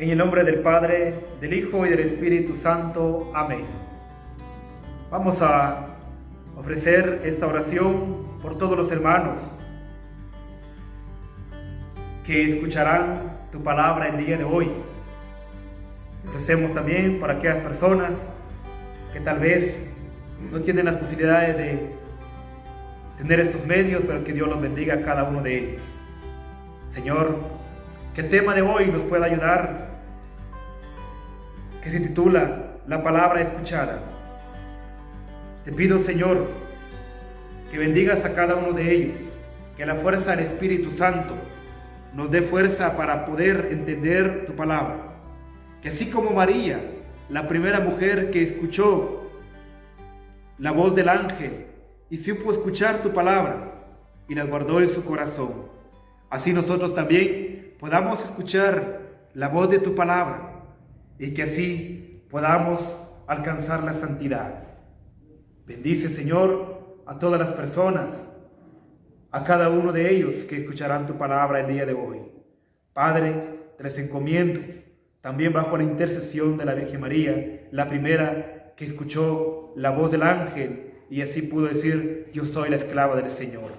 En el nombre del Padre, del Hijo y del Espíritu Santo. Amén. Vamos a ofrecer esta oración por todos los hermanos que escucharán tu palabra el día de hoy. Ofrecemos también por aquellas personas que tal vez no tienen las posibilidades de tener estos medios, pero que Dios los bendiga a cada uno de ellos. Señor, que el tema de hoy nos pueda ayudar, que se titula La palabra escuchada. Te pido, Señor, que bendigas a cada uno de ellos, que la fuerza del Espíritu Santo nos dé fuerza para poder entender tu palabra. Que así como María, la primera mujer que escuchó la voz del ángel y supo escuchar tu palabra y la guardó en su corazón, así nosotros también podamos escuchar la voz de tu palabra y que así podamos alcanzar la santidad. Bendice, Señor, a todas las personas, a cada uno de ellos que escucharán tu palabra el día de hoy. Padre, te les encomiendo, también bajo la intercesión de la Virgen María, la primera que escuchó la voz del ángel y así pudo decir: yo soy la esclava del Señor.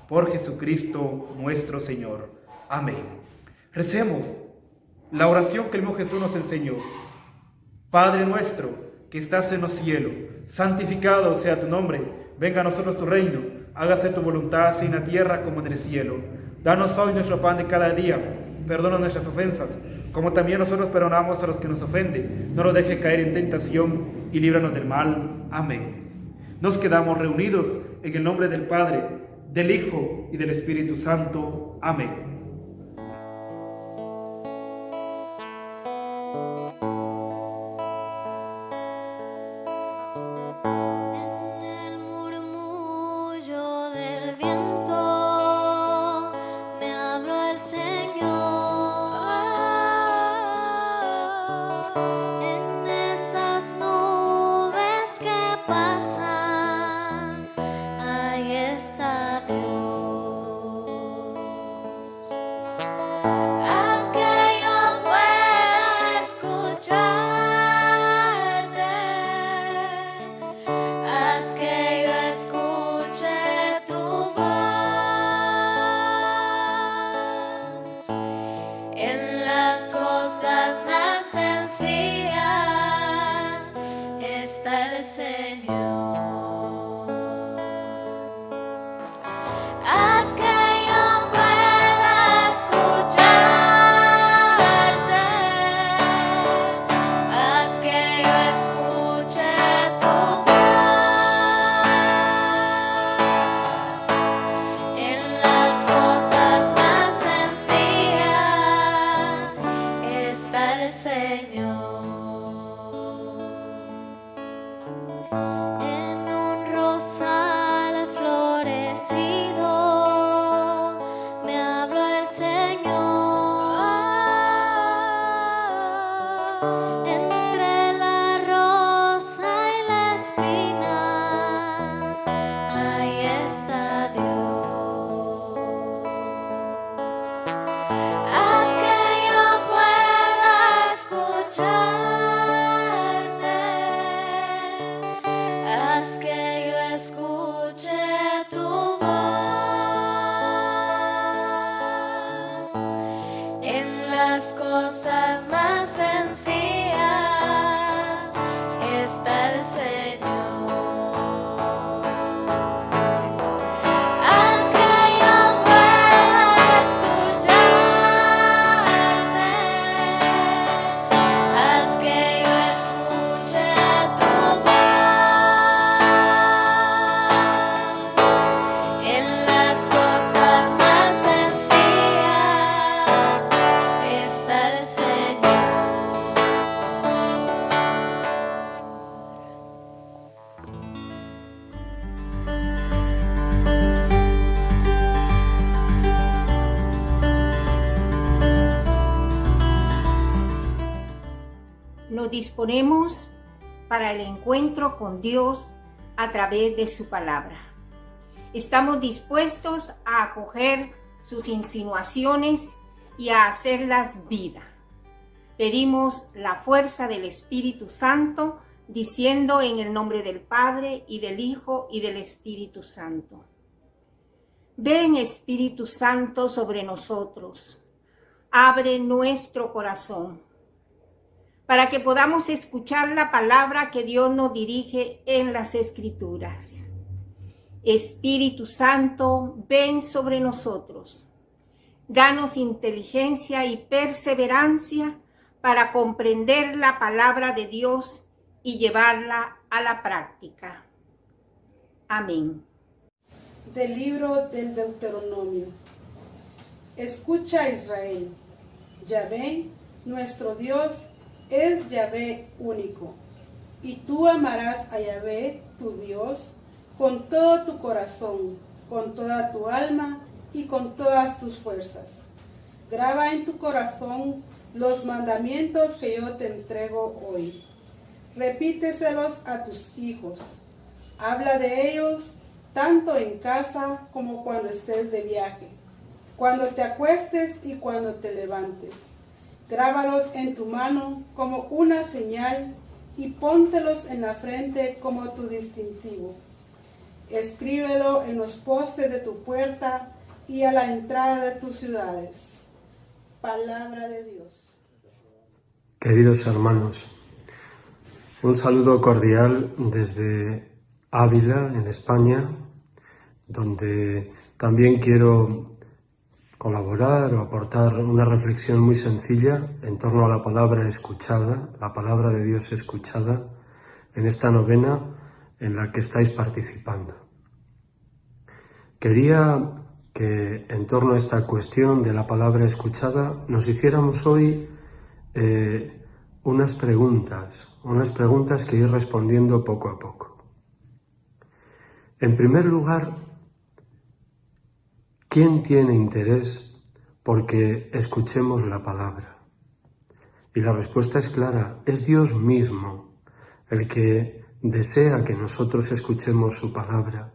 Por Jesucristo nuestro Señor. Amén. Recemos la oración que el mismo Jesús nos enseñó. Padre nuestro que estás en los cielos, santificado sea tu nombre. Venga a nosotros tu reino. Hágase tu voluntad así en la tierra como en el cielo. Danos hoy nuestro pan de cada día. Perdona nuestras ofensas, como también nosotros perdonamos a los que nos ofenden. No nos deje caer en tentación y líbranos del mal. Amén. Nos quedamos reunidos en el nombre del Padre, del Hijo y del Espíritu Santo. Amén. Cosas más sencillas está el Señor. Haz que yo pueda escucharte, haz que yo escuche tu voz en las cosas más sencillas. Está el Señor. Nos disponemos para el encuentro con Dios a través de su palabra. Estamos dispuestos a acoger sus insinuaciones y a hacerlas vida. Pedimos la fuerza del Espíritu Santo, diciendo en el nombre del Padre, y del Hijo, y del Espíritu Santo. Ven, Espíritu Santo, sobre nosotros. Abre nuestro corazón, para que podamos escuchar la palabra que Dios nos dirige en las Escrituras. Espíritu Santo, ven sobre nosotros. Danos inteligencia y perseverancia para comprender la palabra de Dios y llevarla a la práctica. Amén. Del libro del Deuteronomio. Escucha, Israel. Yahvé, nuestro Dios, es Yahvé único. Y tú amarás a Yahvé, tu Dios, con todo tu corazón, con toda tu alma y con todas tus fuerzas. Graba en tu corazón los mandamientos que yo te entrego hoy. Repíteselos a tus hijos. Habla de ellos tanto en casa como cuando estés de viaje, cuando te acuestes y cuando te levantes. Grábalos en tu mano como una señal y póntelos en la frente como tu distintivo. Escríbelo en los postes de tu puerta y a la entrada de tus ciudades. Palabra de Dios. Queridos hermanos, un saludo cordial desde Ávila, en España, donde también quiero colaborar o aportar una reflexión muy sencilla en torno a la palabra escuchada, la palabra de Dios escuchada, en esta novena en la que estáis participando. Quería que en torno a esta cuestión de la palabra escuchada nos hiciéramos hoy unas preguntas que ir respondiendo poco a poco. En primer lugar, ¿quién tiene interés porque escuchemos la palabra? Y la respuesta es clara, es Dios mismo el que desea que nosotros escuchemos su palabra,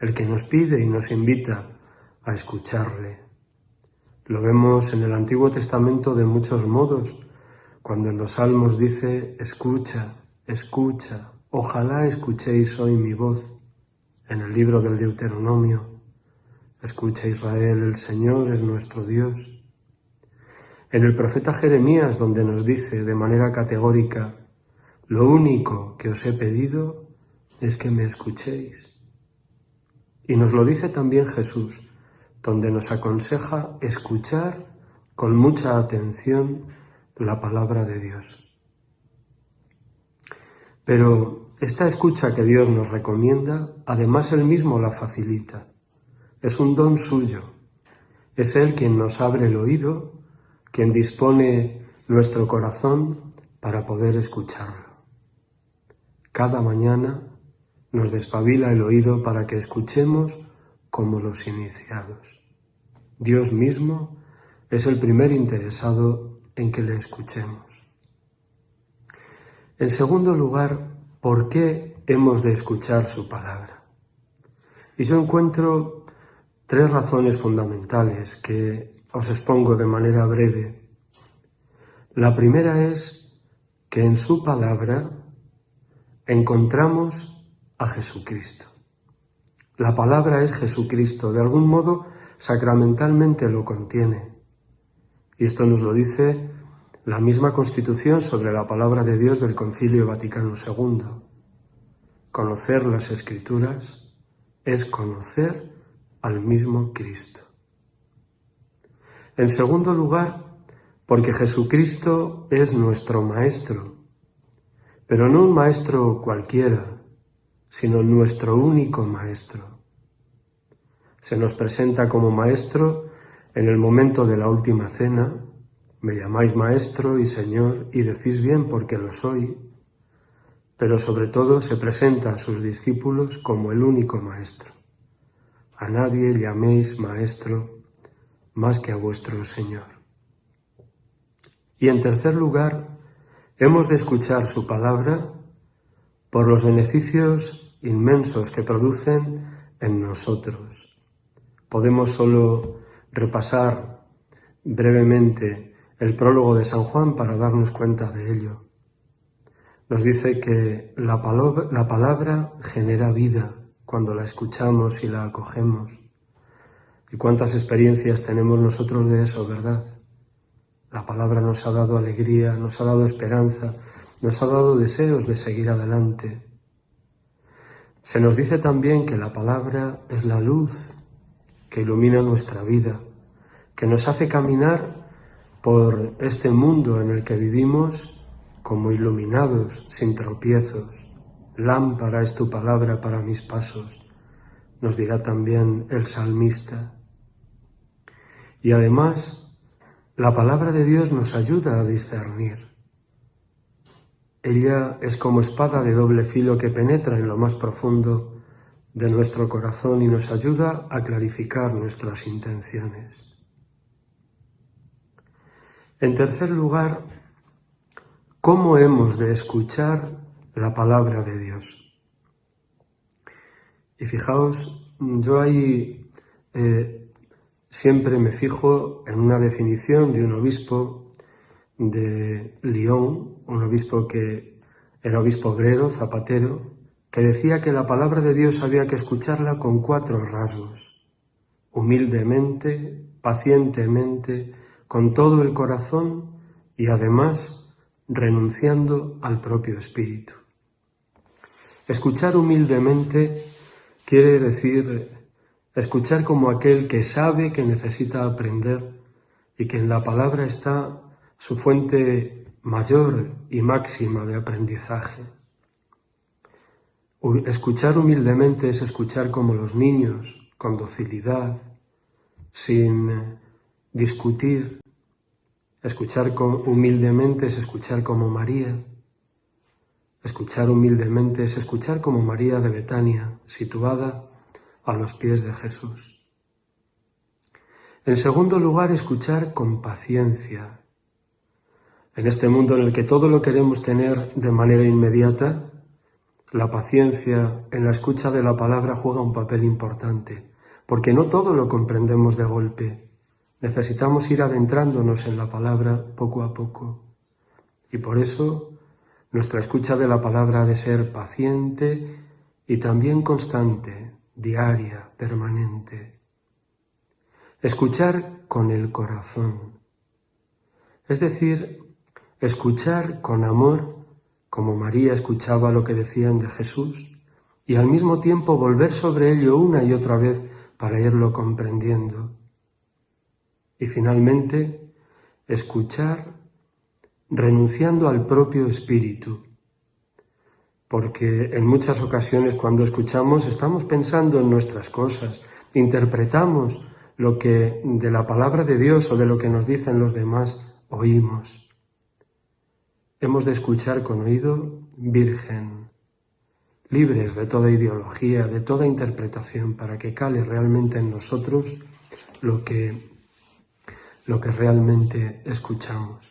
el que nos pide y nos invita a escucharle. Lo vemos en el Antiguo Testamento de muchos modos, cuando en los Salmos dice, escucha, escucha, ojalá escuchéis hoy mi voz. En el libro del Deuteronomio, escucha Israel, el Señor es nuestro Dios. En el profeta Jeremías, donde nos dice de manera categórica, lo único que os he pedido es que me escuchéis. Y nos lo dice también Jesús, donde nos aconseja escuchar con mucha atención la palabra de Dios. Pero esta escucha que Dios nos recomienda, además Él mismo la facilita. Es un don suyo. Es Él quien nos abre el oído, quien dispone nuestro corazón para poder escucharlo. Cada mañana nos despabila el oído para que escuchemos como los iniciados. Dios mismo es el primer interesado en que le escuchemos. En segundo lugar, ¿por qué hemos de escuchar su palabra? Y yo encuentro 3 razones fundamentales que os expongo de manera breve. La primera es que en su palabra encontramos a Jesucristo. La palabra es Jesucristo, de algún modo sacramentalmente lo contiene. Y esto nos lo dice la misma Constitución sobre la palabra de Dios del Concilio Vaticano II. Conocer las Escrituras es conocer al mismo Cristo. En segundo lugar, porque Jesucristo es nuestro Maestro, pero no un maestro cualquiera, sino nuestro único Maestro. Se nos presenta como Maestro en el momento de la última cena. Me llamáis Maestro y Señor y decís bien porque lo soy, pero sobre todo se presenta a sus discípulos como el único Maestro. A nadie llaméis Maestro más que a vuestro Señor. Y en tercer lugar, hemos de escuchar su palabra por los beneficios inmensos que producen en nosotros. Podemos solo repasar brevemente el prólogo de San Juan para darnos cuenta de ello. Nos dice que la palabra genera vida cuando la escuchamos y la acogemos. ¿Y cuántas experiencias tenemos nosotros de eso, verdad? La palabra nos ha dado alegría, nos ha dado esperanza, nos ha dado deseos de seguir adelante. Se nos dice también que la palabra es la luz que ilumina nuestra vida, que nos hace caminar por este mundo en el que vivimos como iluminados, sin tropiezos. Lámpara es tu palabra para mis pasos, nos dirá también el salmista. Y además, la palabra de Dios nos ayuda a discernir. Ella es como espada de doble filo que penetra en lo más profundo de nuestro corazón y nos ayuda a clarificar nuestras intenciones. En tercer lugar, ¿cómo hemos de escuchar la palabra de Dios? Y fijaos, yo ahí siempre me fijo en una definición de un obispo de Lyon, un obispo que era obispo obrero, zapatero, que decía que la palabra de Dios había que escucharla con 4 rasgos: humildemente, pacientemente, con todo el corazón y además renunciando al propio espíritu. Escuchar humildemente quiere decir escuchar como aquel que sabe que necesita aprender y que en la palabra está su fuente mayor y máxima de aprendizaje. Escuchar humildemente es escuchar como los niños, con docilidad, sin discutir. Escuchar humildemente es escuchar como María. Escuchar humildemente es escuchar como María de Betania, situada a los pies de Jesús. En segundo lugar, escuchar con paciencia. En este mundo en el que todo lo queremos tener de manera inmediata, la paciencia en la escucha de la palabra juega un papel importante, porque no todo lo comprendemos de golpe. Necesitamos ir adentrándonos en la palabra poco a poco. Y por eso nuestra escucha de la palabra ha de ser paciente y también constante, diaria, permanente. Escuchar con el corazón. Es decir, escuchar con amor, como María escuchaba lo que decían de Jesús, y al mismo tiempo volver sobre ello una y otra vez para irlo comprendiendo. Y finalmente, escuchar renunciando al propio espíritu, porque en muchas ocasiones cuando escuchamos estamos pensando en nuestras cosas, interpretamos lo que de la palabra de Dios o de lo que nos dicen los demás oímos. Hemos de escuchar con oído virgen, libres de toda ideología, de toda interpretación, para que cale realmente en nosotros lo que realmente escuchamos.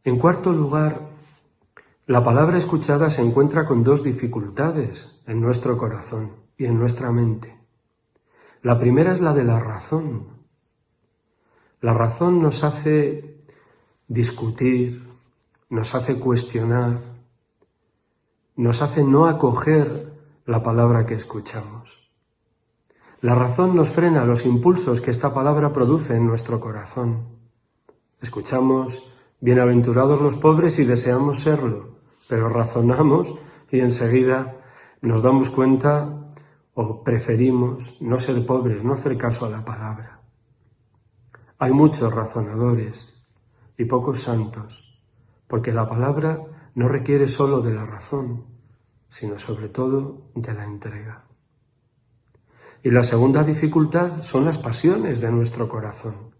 En cuarto lugar, la palabra escuchada se encuentra con 2 dificultades en nuestro corazón y en nuestra mente. La primera es la de la razón. La razón nos hace discutir, nos hace cuestionar, nos hace no acoger la palabra que escuchamos. La razón nos frena los impulsos que esta palabra produce en nuestro corazón. Escuchamos: bienaventurados los pobres y deseamos serlo, pero razonamos y enseguida nos damos cuenta o preferimos no ser pobres, no hacer caso a la palabra. Hay muchos razonadores y pocos santos, porque la palabra no requiere solo de la razón, sino sobre todo de la entrega. Y la segunda dificultad son las pasiones de nuestro corazón.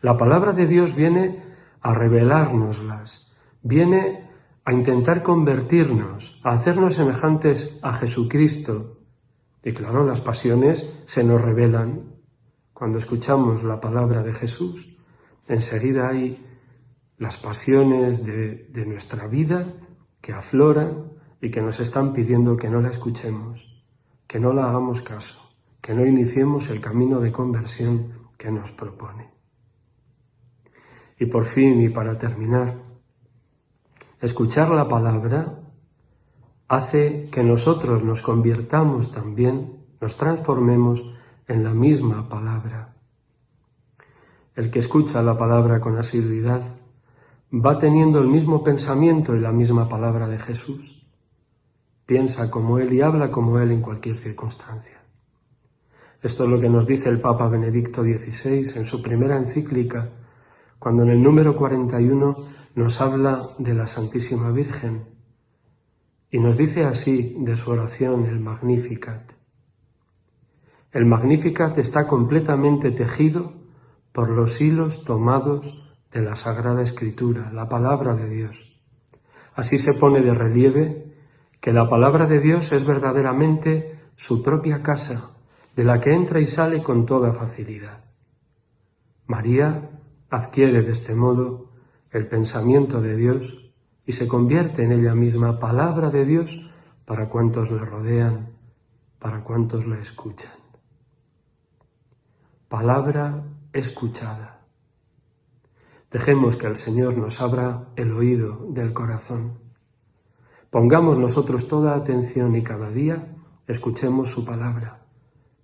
La palabra de Dios viene a revelárnoslas, viene a intentar convertirnos, a hacernos semejantes a Jesucristo. Y claro, las pasiones se nos revelan. Cuando escuchamos la palabra de Jesús, enseguida hay las pasiones de nuestra vida que afloran y que nos están pidiendo que no la escuchemos, que no la hagamos caso, que no iniciemos el camino de conversión que nos propone. Y por fin, y para terminar, escuchar la palabra hace que nosotros nos convirtamos también, nos transformemos en la misma palabra. El que escucha la palabra con asiduidad va teniendo el mismo pensamiento y la misma palabra de Jesús. Piensa como Él y habla como Él en cualquier circunstancia. Esto es lo que nos dice el Papa Benedicto XVI en su primera encíclica, cuando en el número 41 nos habla de la Santísima Virgen y nos dice así de su oración, el Magnificat. El Magnificat está completamente tejido por los hilos tomados de la Sagrada Escritura, la palabra de Dios. Así se pone de relieve que la palabra de Dios es verdaderamente su propia casa, de la que entra y sale con toda facilidad. María adquiere de este modo el pensamiento de Dios y se convierte en ella misma palabra de Dios para cuantos le rodean, para cuantos la escuchan. Palabra escuchada. Dejemos que el Señor nos abra el oído del corazón. Pongamos nosotros toda atención y cada día escuchemos su palabra,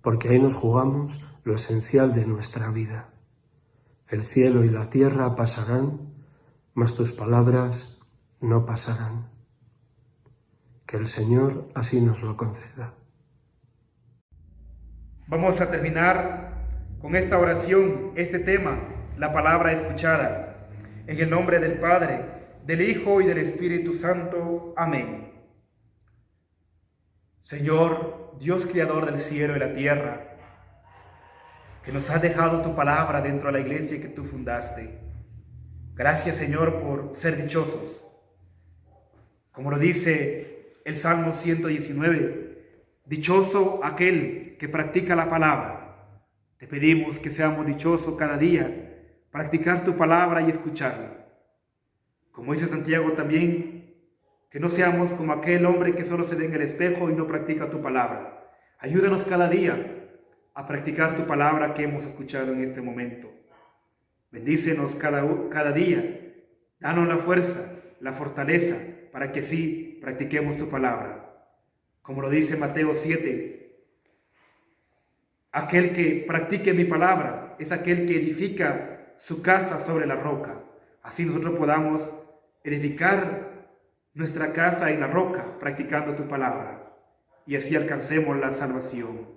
porque ahí nos jugamos lo esencial de nuestra vida. El cielo y la tierra pasarán, mas tus palabras no pasarán. Que el Señor así nos lo conceda. Vamos a terminar con esta oración, este tema, la palabra escuchada. En el nombre del Padre, del Hijo y del Espíritu Santo. Amén. Señor, Dios creador del cielo y la tierra, que nos has dejado tu palabra dentro de la iglesia que tú fundaste. Gracias, Señor, por ser dichosos. Como lo dice el Salmo 119, dichoso aquel que practica la palabra. Te pedimos que seamos dichosos cada día, practicar tu palabra y escucharla. Como dice Santiago también, que no seamos como aquel hombre que solo se ve en el espejo y no practica tu palabra. Ayúdanos cada día a practicar tu palabra que hemos escuchado en este momento. Bendícenos cada día, danos la fuerza, la fortaleza, para que sí practiquemos tu palabra. Como lo dice Mateo 7, aquel que practique mi palabra es aquel que edifica su casa sobre la roca. Así nosotros podamos edificar nuestra casa en la roca, practicando tu palabra, y así alcancemos la salvación.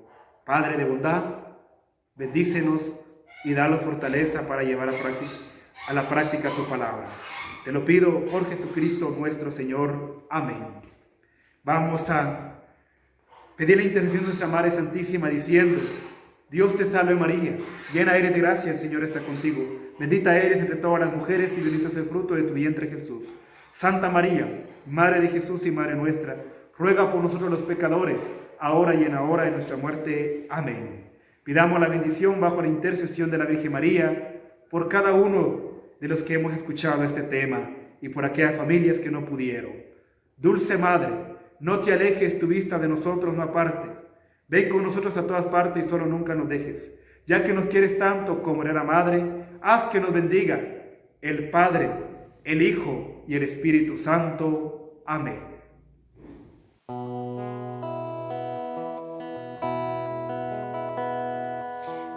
Padre de bondad, bendícenos y danos fortaleza para llevar a la práctica tu palabra. Te lo pido por Jesucristo nuestro Señor. Amén. Vamos a pedir la intercesión de nuestra Madre Santísima diciendo: Dios te salve María, llena eres de gracia, el Señor está contigo. Bendita eres entre todas las mujeres y bendito es el fruto de tu vientre Jesús. Santa María, Madre de Jesús y Madre nuestra, ruega por nosotros los pecadores, ahora y en la hora de nuestra muerte. Amén. Pidamos la bendición bajo la intercesión de la Virgen María por cada uno de los que hemos escuchado este tema y por aquellas familias que no pudieron. Dulce Madre, no te alejes tu vista de nosotros, no apartes. Ven con nosotros a todas partes y solo nunca nos dejes. Ya que nos quieres tanto como era la Madre, haz que nos bendiga el Padre, el Hijo y el Espíritu Santo. Amén.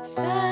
Sa